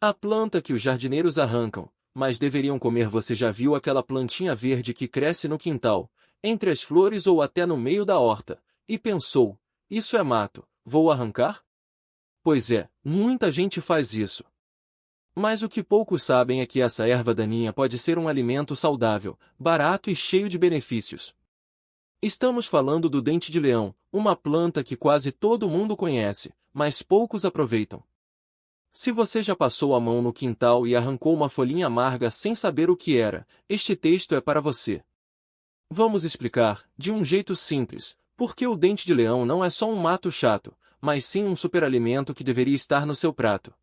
A planta que os jardineiros arrancam, mas deveriam comer. Você já viu aquela plantinha verde que cresce no quintal, entre as flores ou até no meio da horta, e pensou, isso é mato, vou arrancar? Pois é, muita gente faz isso. Mas o que poucos sabem é que essa erva daninha pode ser um alimento saudável, barato e cheio de benefícios. Estamos falando do dente-de-leão, uma planta que quase todo mundo conhece, mas poucos aproveitam. Se você já passou a mão no quintal e arrancou uma folhinha amarga sem saber o que era, este texto é para você. Vamos explicar, de um jeito simples, por que o dente-de-leão não é só um mato chato, mas sim um superalimento que deveria estar no seu prato.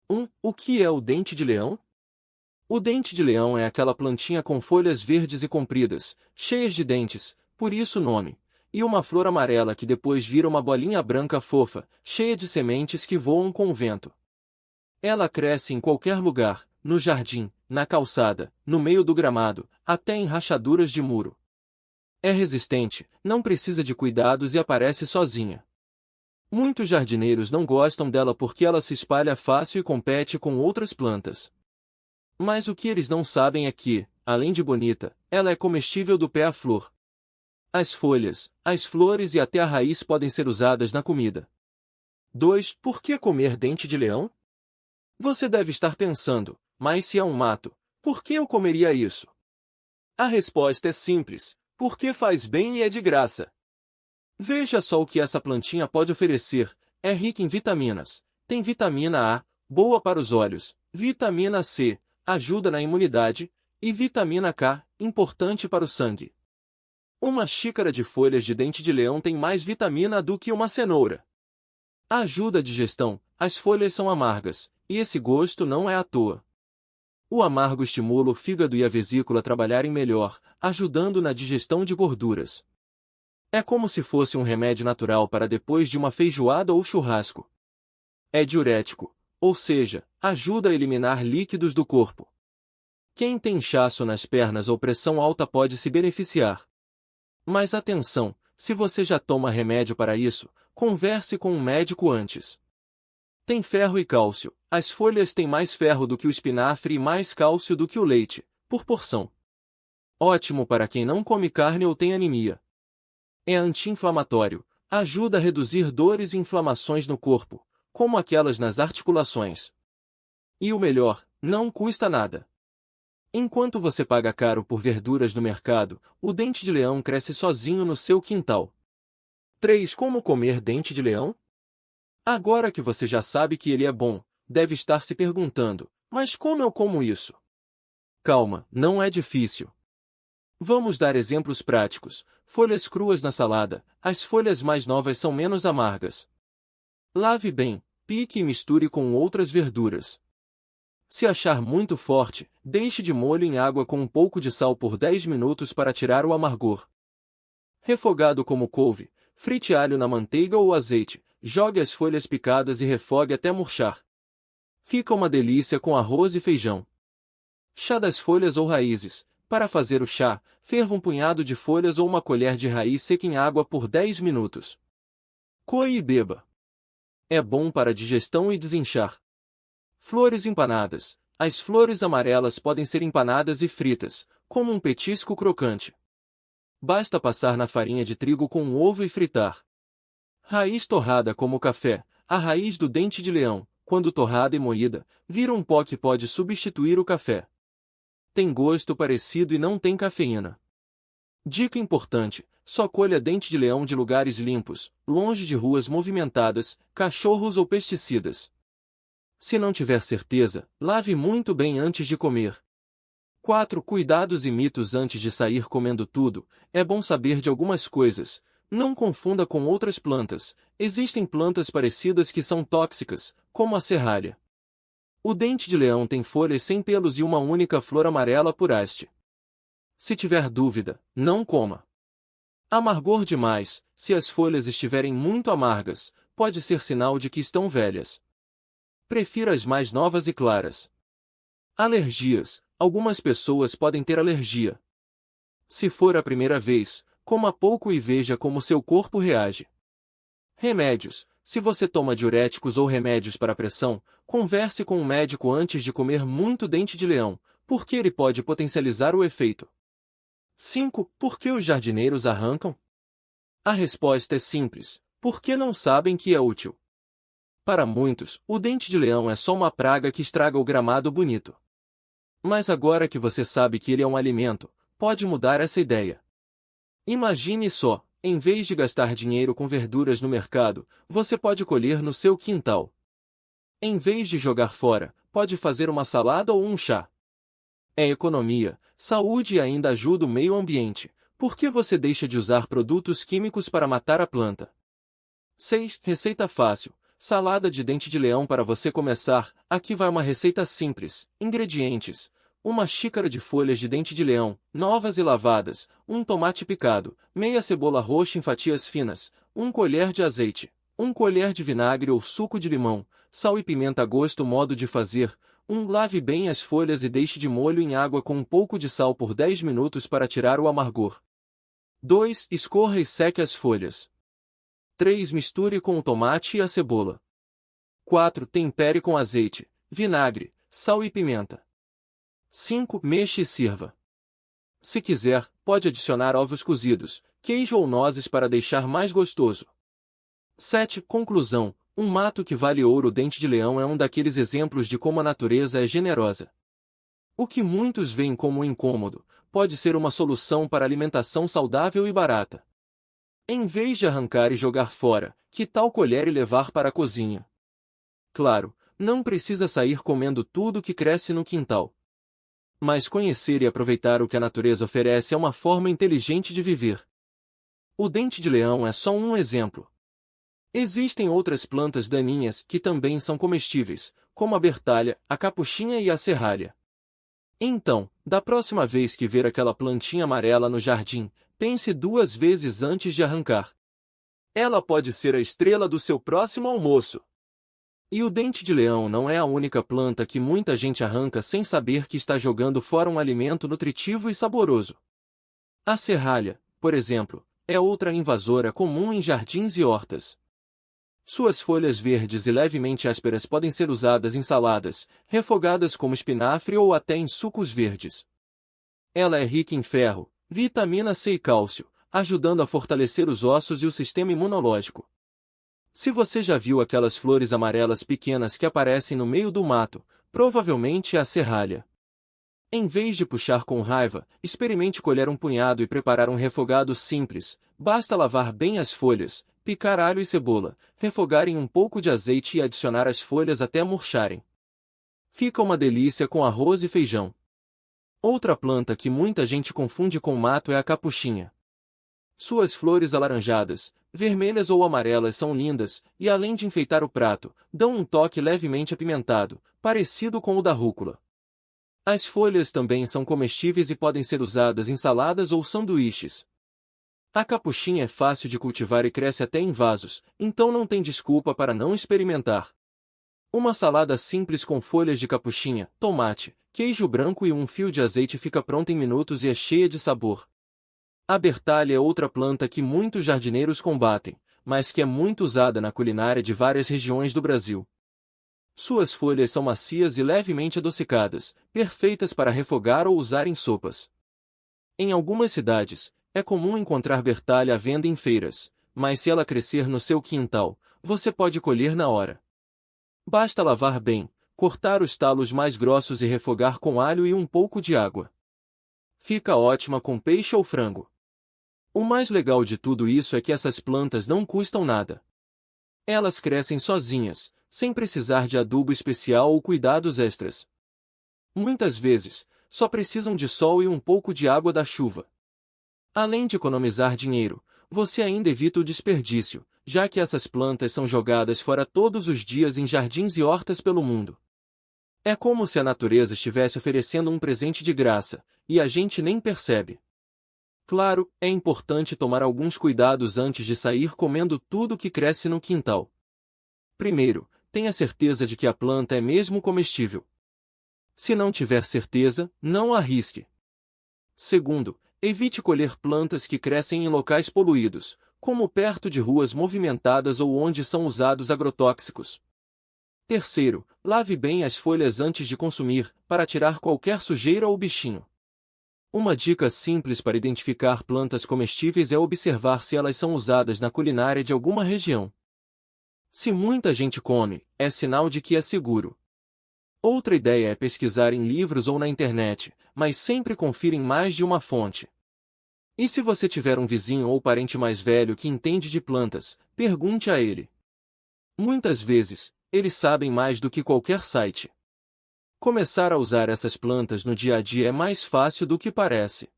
1. O que é o dente-de-leão? O dente-de-leão é aquela plantinha com folhas verdes e compridas, cheias de dentes, por isso o nome, e uma flor amarela que depois vira uma bolinha branca fofa, cheia de sementes que voam com o vento. Ela cresce em qualquer lugar, no jardim, na calçada, no meio do gramado, até em rachaduras de muro. É resistente, não precisa de cuidados e aparece sozinha. Muitos jardineiros não gostam dela porque ela se espalha fácil e compete com outras plantas. Mas o que eles não sabem é que, além de bonita, ela é comestível do pé à flor. As folhas, as flores e até a raiz podem ser usadas na comida. 2. Por que comer dente-de-leão? Você deve estar pensando, mas se é um mato, por que eu comeria isso? A resposta é simples, porque faz bem e é de graça. Veja só o que essa plantinha pode oferecer, é rica em vitaminas. Tem vitamina A, boa para os olhos, vitamina C, ajuda na imunidade, e vitamina K, importante para o sangue. Uma xícara de folhas de dente-de-leão tem mais vitamina A do que uma cenoura. Ajuda a digestão, as folhas são amargas, e esse gosto não é à toa. O amargo estimula o fígado e a vesícula a trabalharem melhor, ajudando na digestão de gorduras. É como se fosse um remédio natural para depois de uma feijoada ou churrasco. É diurético, ou seja, ajuda a eliminar líquidos do corpo. Quem tem inchaço nas pernas ou pressão alta pode se beneficiar. Mas atenção, se você já toma remédio para isso, converse com um médico antes. Tem ferro e cálcio. As folhas têm mais ferro do que o espinafre e mais cálcio do que o leite, por porção. Ótimo para quem não come carne ou tem anemia. É anti-inflamatório, ajuda a reduzir dores e inflamações no corpo, como aquelas nas articulações. E o melhor, não custa nada. Enquanto você paga caro por verduras no mercado, o dente-de-leão cresce sozinho no seu quintal. 3. Como comer dente-de-leão? Agora que você já sabe que ele é bom, deve estar se perguntando, mas como eu como isso? Calma, não é difícil. Vamos dar exemplos práticos. Folhas cruas na salada, as folhas mais novas são menos amargas. Lave bem, pique e misture com outras verduras. Se achar muito forte, deixe de molho em água com um pouco de sal por 10 minutos para tirar o amargor. Refogado como couve, frite alho na manteiga ou azeite, jogue as folhas picadas e refogue até murchar. Fica uma delícia com arroz e feijão. Chá das folhas ou raízes. Para fazer o chá, ferva um punhado de folhas ou uma colher de raiz seca em água por 10 minutos. Coe e beba. É bom para digestão e desinchar. Flores empanadas. As flores amarelas podem ser empanadas e fritas, como um petisco crocante. Basta passar na farinha de trigo com um ovo e fritar. Raiz torrada como café. A raiz do dente-de-leão, quando torrada e moída, vira um pó que pode substituir o café. Tem gosto parecido e não tem cafeína. Dica importante: só colha dente-de-leão de lugares limpos, longe de ruas movimentadas, cachorros ou pesticidas. Se não tiver certeza, lave muito bem antes de comer. 4. Cuidados e mitos antes de sair comendo tudo. É bom saber de algumas coisas. Não confunda com outras plantas. Existem plantas parecidas que são tóxicas, como a serralha. O dente-de-leão tem folhas sem pelos e uma única flor amarela por haste. Se tiver dúvida, não coma. Amargor demais. Se as folhas estiverem muito amargas, pode ser sinal de que estão velhas. Prefira as mais novas e claras. Alergias. Algumas pessoas podem ter alergia. Se for a primeira vez, coma pouco e veja como seu corpo reage. Remédios. Se você toma diuréticos ou remédios para pressão, converse com um médico antes de comer muito dente de leão, porque ele pode potencializar o efeito. 5. Por que os jardineiros arrancam? A resposta é simples: porque não sabem que é útil. Para muitos, o dente de leão é só uma praga que estraga o gramado bonito. Mas agora que você sabe que ele é um alimento, pode mudar essa ideia. Imagine só, em vez de gastar dinheiro com verduras no mercado, você pode colher no seu quintal. Em vez de jogar fora, pode fazer uma salada ou um chá. É economia, saúde e ainda ajuda o meio ambiente. Por que você deixa de usar produtos químicos para matar a planta? 6. Receita fácil. Salada de dente de leão para você começar. Aqui vai uma receita simples. Ingredientes: uma xícara de folhas de dente de leão, novas e lavadas, um tomate picado, meia cebola roxa em fatias finas, 1 colher de azeite, 1 colher de vinagre ou suco de limão, sal e pimenta a gosto. Modo de fazer: lave bem as folhas e deixe de molho em água com um pouco de sal por 10 minutos para tirar o amargor. 2. Escorra e seque as folhas. 3. Misture com o tomate e a cebola. 4. Tempere com azeite, vinagre, sal e pimenta. 5. Mexa e sirva. Se quiser, pode adicionar ovos cozidos, queijo ou nozes para deixar mais gostoso. 7. Conclusão: um mato que vale ouro. O dente de leão é um daqueles exemplos de como a natureza é generosa. O que muitos veem como um incômodo, pode ser uma solução para alimentação saudável e barata. Em vez de arrancar e jogar fora, que tal colher e levar para a cozinha? Claro, não precisa sair comendo tudo que cresce no quintal. Mas conhecer e aproveitar o que a natureza oferece é uma forma inteligente de viver. O dente de leão é só um exemplo. Existem outras plantas daninhas que também são comestíveis, como a bertalha, a capuchinha e a serralha. Então, da próxima vez que ver aquela plantinha amarela no jardim, pense 2 vezes antes de arrancar. Ela pode ser a estrela do seu próximo almoço. E o dente de leão não é a única planta que muita gente arranca sem saber que está jogando fora um alimento nutritivo e saboroso. A serralha, por exemplo, é outra invasora comum em jardins e hortas. Suas folhas verdes e levemente ásperas podem ser usadas em saladas, refogadas como espinafre ou até em sucos verdes. Ela é rica em ferro, vitamina C e cálcio, ajudando a fortalecer os ossos e o sistema imunológico. Se você já viu aquelas flores amarelas pequenas que aparecem no meio do mato, provavelmente é a serralha. Em vez de puxar com raiva, experimente colher um punhado e preparar um refogado simples. Basta lavar bem as folhas, picar alho e cebola, refogar em um pouco de azeite e adicionar as folhas até murcharem. Fica uma delícia com arroz e feijão. Outra planta que muita gente confunde com mato é a capuchinha. Suas flores alaranjadas, vermelhas ou amarelas são lindas, e além de enfeitar o prato, dão um toque levemente apimentado, parecido com o da rúcula. As folhas também são comestíveis e podem ser usadas em saladas ou sanduíches. A capuchinha é fácil de cultivar e cresce até em vasos, então não tem desculpa para não experimentar. Uma salada simples com folhas de capuchinha, tomate, queijo branco e um fio de azeite fica pronta em minutos e é cheia de sabor. A bertalha é outra planta que muitos jardineiros combatem, mas que é muito usada na culinária de várias regiões do Brasil. Suas folhas são macias e levemente adocicadas, perfeitas para refogar ou usar em sopas. Em algumas cidades, é comum encontrar bertalha à venda em feiras, mas se ela crescer no seu quintal, você pode colher na hora. Basta lavar bem, cortar os talos mais grossos e refogar com alho e um pouco de água. Fica ótima com peixe ou frango. O mais legal de tudo isso é que essas plantas não custam nada. Elas crescem sozinhas, sem precisar de adubo especial ou cuidados extras. Muitas vezes, só precisam de sol e um pouco de água da chuva. Além de economizar dinheiro, você ainda evita o desperdício, já que essas plantas são jogadas fora todos os dias em jardins e hortas pelo mundo. É como se a natureza estivesse oferecendo um presente de graça, e a gente nem percebe. Claro, é importante tomar alguns cuidados antes de sair comendo tudo que cresce no quintal. Primeiro, tenha certeza de que a planta é mesmo comestível. Se não tiver certeza, não arrisque. Segundo, evite colher plantas que crescem em locais poluídos, como perto de ruas movimentadas ou onde são usados agrotóxicos. Terceiro, lave bem as folhas antes de consumir, para tirar qualquer sujeira ou bichinho. Uma dica simples para identificar plantas comestíveis é observar se elas são usadas na culinária de alguma região. Se muita gente come, é sinal de que é seguro. Outra ideia é pesquisar em livros ou na internet, mas sempre confira em mais de uma fonte. E se você tiver um vizinho ou parente mais velho que entende de plantas, pergunte a ele. Muitas vezes, eles sabem mais do que qualquer site. Começar a usar essas plantas no dia a dia é mais fácil do que parece.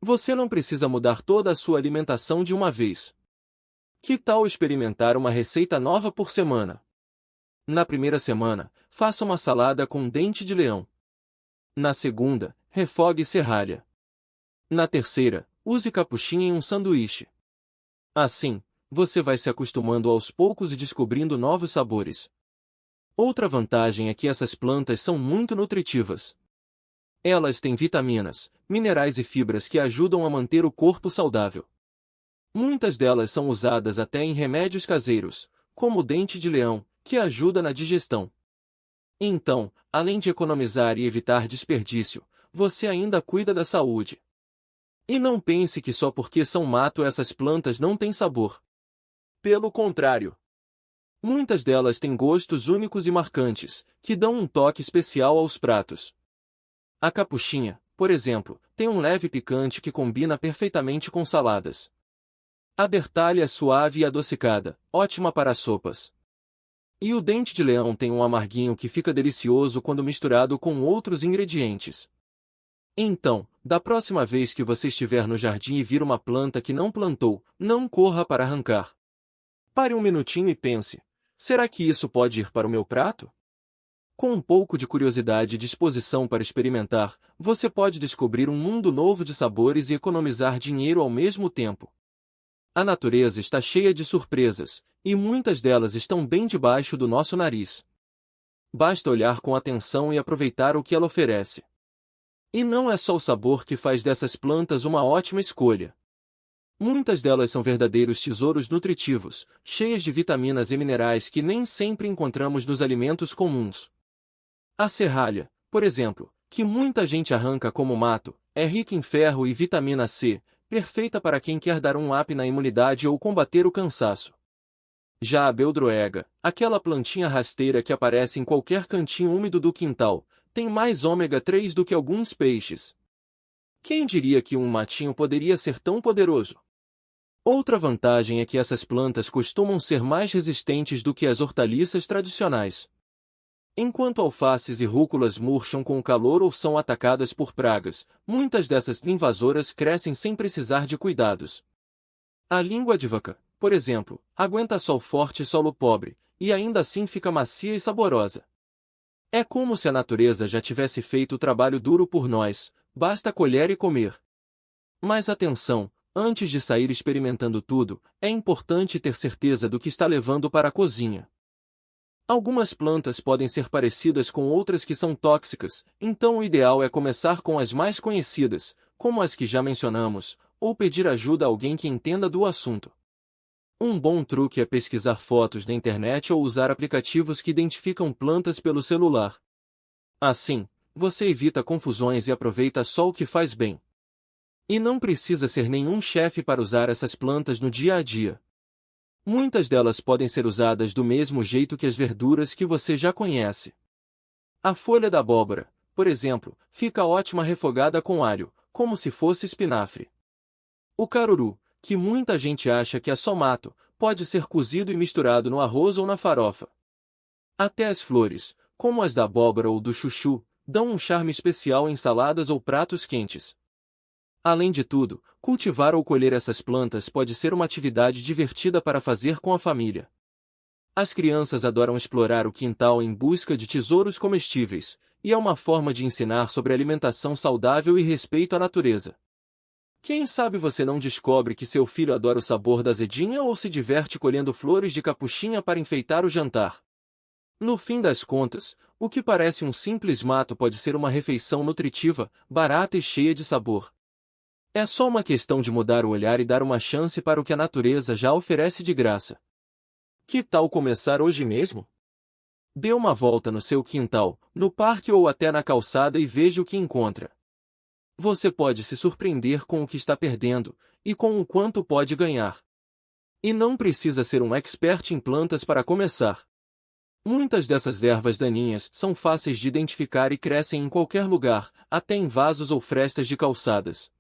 Você não precisa mudar toda a sua alimentação de uma vez. Que tal experimentar uma receita nova por semana? Na primeira semana, faça uma salada com dente de leão. Na segunda, refogue serralha. Na terceira, use capuchinha em um sanduíche. Assim, você vai se acostumando aos poucos e descobrindo novos sabores. Outra vantagem é que essas plantas são muito nutritivas. Elas têm vitaminas, minerais e fibras que ajudam a manter o corpo saudável. Muitas delas são usadas até em remédios caseiros, como o dente de leão, que ajuda na digestão. Então, além de economizar e evitar desperdício, você ainda cuida da saúde. E não pense que só porque são mato essas plantas não têm sabor. Pelo contrário. Muitas delas têm gostos únicos e marcantes, que dão um toque especial aos pratos. A capuchinha, por exemplo, tem um leve picante que combina perfeitamente com saladas. A bertalha é suave e adocicada, ótima para sopas. E o dente de leão tem um amarguinho que fica delicioso quando misturado com outros ingredientes. Então, da próxima vez que você estiver no jardim e vir uma planta que não plantou, não corra para arrancar. Pare um minutinho e pense: será que isso pode ir para o meu prato? Com um pouco de curiosidade e disposição para experimentar, você pode descobrir um mundo novo de sabores e economizar dinheiro ao mesmo tempo. A natureza está cheia de surpresas, e muitas delas estão bem debaixo do nosso nariz. Basta olhar com atenção e aproveitar o que ela oferece. E não é só o sabor que faz dessas plantas uma ótima escolha. Muitas delas são verdadeiros tesouros nutritivos, cheias de vitaminas e minerais que nem sempre encontramos nos alimentos comuns. A serralha, por exemplo, que muita gente arranca como mato, é rica em ferro e vitamina C, perfeita para quem quer dar um up na imunidade ou combater o cansaço. Já a beldroega, aquela plantinha rasteira que aparece em qualquer cantinho úmido do quintal, tem mais ômega 3 do que alguns peixes. Quem diria que um matinho poderia ser tão poderoso? Outra vantagem é que essas plantas costumam ser mais resistentes do que as hortaliças tradicionais. Enquanto alfaces e rúculas murcham com o calor ou são atacadas por pragas, muitas dessas invasoras crescem sem precisar de cuidados. A língua de vaca, por exemplo, aguenta sol forte e solo pobre, e ainda assim fica macia e saborosa. É como se a natureza já tivesse feito o trabalho duro por nós, basta colher e comer. Mas atenção, antes de sair experimentando tudo, é importante ter certeza do que está levando para a cozinha. Algumas plantas podem ser parecidas com outras que são tóxicas, então o ideal é começar com as mais conhecidas, como as que já mencionamos, ou pedir ajuda a alguém que entenda do assunto. Um bom truque é pesquisar fotos na internet ou usar aplicativos que identificam plantas pelo celular. Assim, você evita confusões e aproveita só o que faz bem. E não precisa ser nenhum chefe para usar essas plantas no dia a dia. Muitas delas podem ser usadas do mesmo jeito que as verduras que você já conhece. A folha da abóbora, por exemplo, fica ótima refogada com alho, como se fosse espinafre. O caruru, que muita gente acha que é só mato, pode ser cozido e misturado no arroz ou na farofa. Até as flores, como as da abóbora ou do chuchu, dão um charme especial em saladas ou pratos quentes. Além de tudo, cultivar ou colher essas plantas pode ser uma atividade divertida para fazer com a família. As crianças adoram explorar o quintal em busca de tesouros comestíveis, e é uma forma de ensinar sobre alimentação saudável e respeito à natureza. Quem sabe você não descobre que seu filho adora o sabor da azedinha ou se diverte colhendo flores de capuchinha para enfeitar o jantar. No fim das contas, o que parece um simples mato pode ser uma refeição nutritiva, barata e cheia de sabor. É só uma questão de mudar o olhar e dar uma chance para o que a natureza já oferece de graça. Que tal começar hoje mesmo? Dê uma volta no seu quintal, no parque ou até na calçada e veja o que encontra. Você pode se surpreender com o que está perdendo e com o quanto pode ganhar. E não precisa ser um expert em plantas para começar. Muitas dessas ervas daninhas são fáceis de identificar e crescem em qualquer lugar, até em vasos ou frestas de calçadas.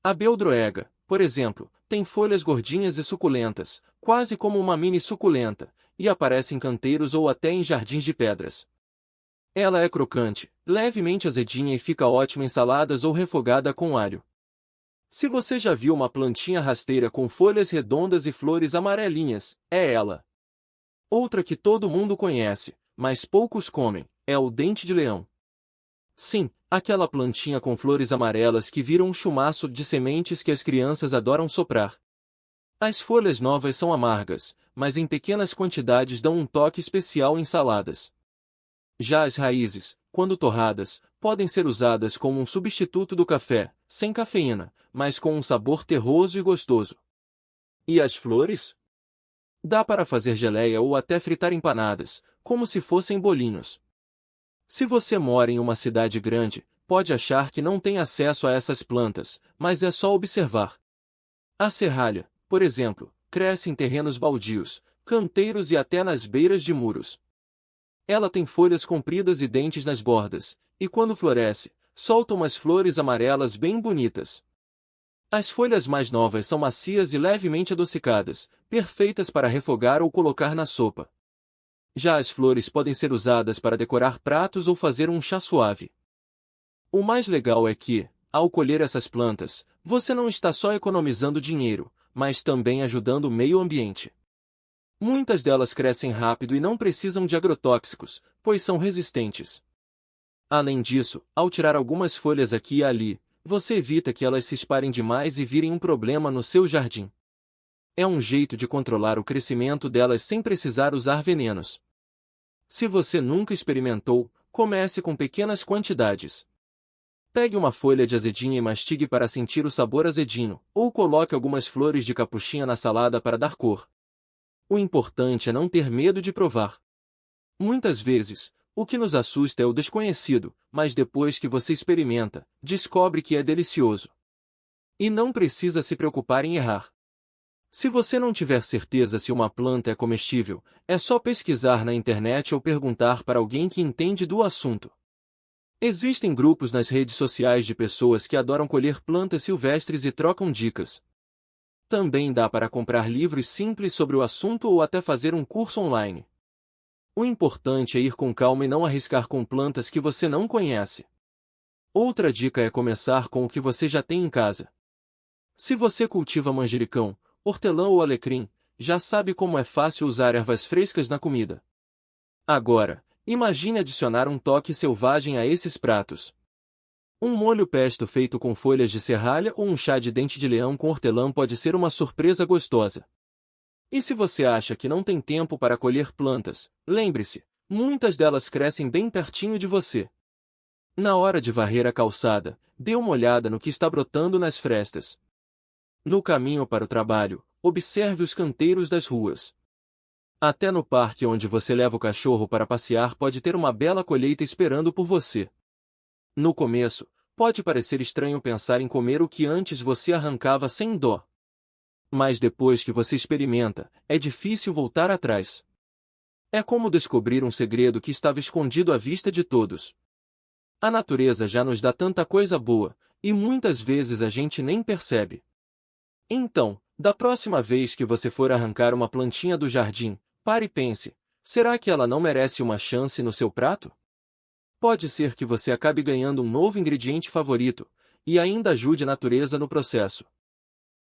A beldroega, por exemplo, tem folhas gordinhas e suculentas, quase como uma mini suculenta, e aparece em canteiros ou até em jardins de pedras. Ela é crocante, levemente azedinha e fica ótima em saladas ou refogada com alho. Se você já viu uma plantinha rasteira com folhas redondas e flores amarelinhas, é ela. Outra que todo mundo conhece, mas poucos comem, é o dente de leão. Sim, aquela plantinha com flores amarelas que viram um chumaço de sementes que as crianças adoram soprar. As folhas novas são amargas, mas em pequenas quantidades dão um toque especial em saladas. Já as raízes, quando torradas, podem ser usadas como um substituto do café, sem cafeína, mas com um sabor terroso e gostoso. E as flores? Dá para fazer geleia ou até fritar empanadas, como se fossem bolinhos. Se você mora em uma cidade grande, pode achar que não tem acesso a essas plantas, mas é só observar. A serralha, por exemplo, cresce em terrenos baldios, canteiros e até nas beiras de muros. Ela tem folhas compridas e dentes nas bordas, e quando floresce, solta umas flores amarelas bem bonitas. As folhas mais novas são macias e levemente adocicadas, perfeitas para refogar ou colocar na sopa. Já as flores podem ser usadas para decorar pratos ou fazer um chá suave. O mais legal é que, ao colher essas plantas, você não está só economizando dinheiro, mas também ajudando o meio ambiente. Muitas delas crescem rápido e não precisam de agrotóxicos, pois são resistentes. Além disso, ao tirar algumas folhas aqui e ali, você evita que elas se espalhem demais e virem um problema no seu jardim. É um jeito de controlar o crescimento delas sem precisar usar venenos. Se você nunca experimentou, comece com pequenas quantidades. Pegue uma folha de azedinha e mastigue para sentir o sabor azedinho, ou coloque algumas flores de capuchinha na salada para dar cor. O importante é não ter medo de provar. Muitas vezes, o que nos assusta é o desconhecido, mas depois que você experimenta, descobre que é delicioso. E não precisa se preocupar em errar. Se você não tiver certeza se uma planta é comestível, é só pesquisar na internet ou perguntar para alguém que entende do assunto. Existem grupos nas redes sociais de pessoas que adoram colher plantas silvestres e trocam dicas. Também dá para comprar livros simples sobre o assunto ou até fazer um curso online. O importante é ir com calma e não arriscar com plantas que você não conhece. Outra dica é começar com o que você já tem em casa. Se você cultiva manjericão, hortelã ou alecrim, já sabe como é fácil usar ervas frescas na comida. Agora, imagine adicionar um toque selvagem a esses pratos. Um molho pesto feito com folhas de serralha ou um chá de dente de leão com hortelã pode ser uma surpresa gostosa. E se você acha que não tem tempo para colher plantas, lembre-se, muitas delas crescem bem pertinho de você. Na hora de varrer a calçada, dê uma olhada no que está brotando nas frestas. No caminho para o trabalho, observe os canteiros das ruas. Até no parque onde você leva o cachorro para passear pode ter uma bela colheita esperando por você. No começo, pode parecer estranho pensar em comer o que antes você arrancava sem dó. Mas depois que você experimenta, é difícil voltar atrás. É como descobrir um segredo que estava escondido à vista de todos. A natureza já nos dá tanta coisa boa, e muitas vezes a gente nem percebe. Então, da próxima vez que você for arrancar uma plantinha do jardim, pare e pense, será que ela não merece uma chance no seu prato? Pode ser que você acabe ganhando um novo ingrediente favorito, e ainda ajude a natureza no processo.